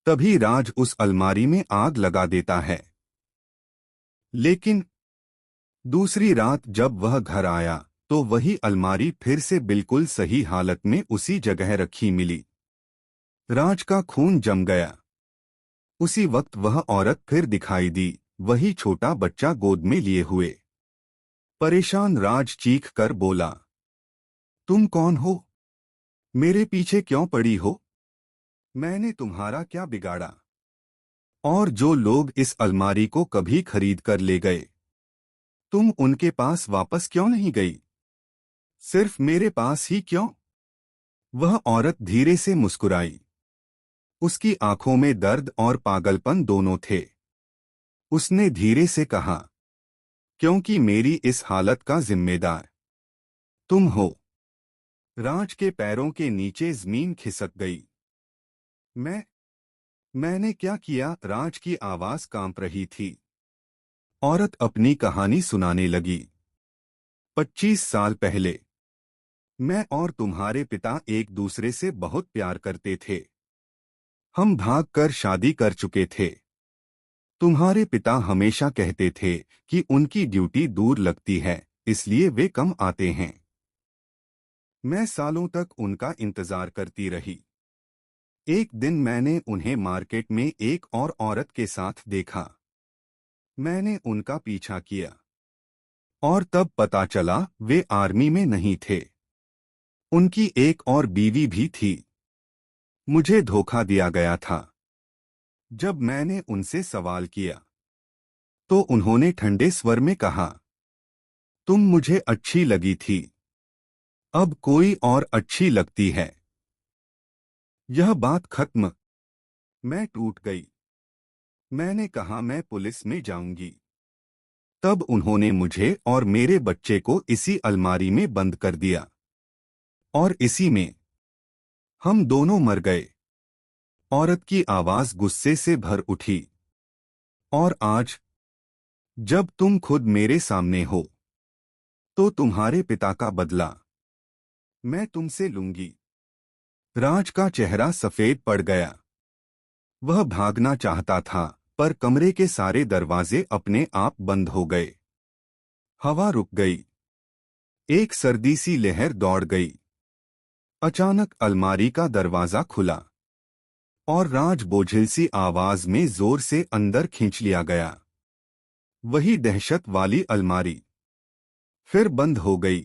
तभी राज उस अलमारी में आग लगा देता है। लेकिन दूसरी रात जब वह घर आया तो वही अलमारी फिर से बिल्कुल सही हालत में उसी जगह रखी मिली। राज का खून जम गया। उसी वक्त वह औरत फिर दिखाई दी, वही छोटा बच्चा गोद में लिए हुए। परेशान राज चीख कर बोला, तुम कौन हो? मेरे पीछे क्यों पड़ी हो? मैंने तुम्हारा क्या बिगाड़ा? और जो लोग इस अलमारी को कभी खरीद कर ले गए, तुम उनके पास वापस क्यों नहीं गई? सिर्फ मेरे पास ही क्यों? वह औरत धीरे से मुस्कुराई। उसकी आंखों में दर्द और पागलपन दोनों थे। उसने धीरे से कहा, क्योंकि मेरी इस हालत का जिम्मेदार तुम हो। राज के पैरों के नीचे जमीन खिसक गई। मैं मैंने क्या किया? राज की आवाज कांप रही थी। औरत अपनी कहानी सुनाने लगी। 25 साल पहले मैं और तुम्हारे पिता एक दूसरे से बहुत प्यार करते थे। हम भागकर शादी कर चुके थे। तुम्हारे पिता हमेशा कहते थे कि उनकी ड्यूटी दूर लगती है, इसलिए वे कम आते हैं। मैं सालों तक उनका इंतजार करती रही। एक दिन मैंने उन्हें मार्केट में एक और औरत के साथ देखा। मैंने उनका पीछा किया और तब पता चला वे आर्मी में नहीं थे। उनकी एक और बीवी भी थी। मुझे धोखा दिया गया था। जब मैंने उनसे सवाल किया तो उन्होंने ठंडे स्वर में कहा, तुम मुझे अच्छी लगी थी, अब कोई और अच्छी लगती है। यह बात खत्म। मैं टूट गई। मैंने कहा मैं पुलिस में जाऊंगी। तब उन्होंने मुझे और मेरे बच्चे को इसी अलमारी में बंद कर दिया और इसी में हम दोनों मर गए। औरत की आवाज गुस्से से भर उठी। और आज जब तुम खुद मेरे सामने हो तो तुम्हारे पिता का बदला मैं तुमसे लूंगी। राज का चेहरा सफेद पड़ गया। वह भागना चाहता था पर कमरे के सारे दरवाजे अपने आप बंद हो गए। हवा रुक गई। एक सर्दी सी लहर दौड़ गई। अचानक अलमारी का दरवाजा खुला और राज बोझिल सी आवाज में जोर से अंदर खींच लिया गया। वही दहशत वाली अलमारी फिर बंद हो गई।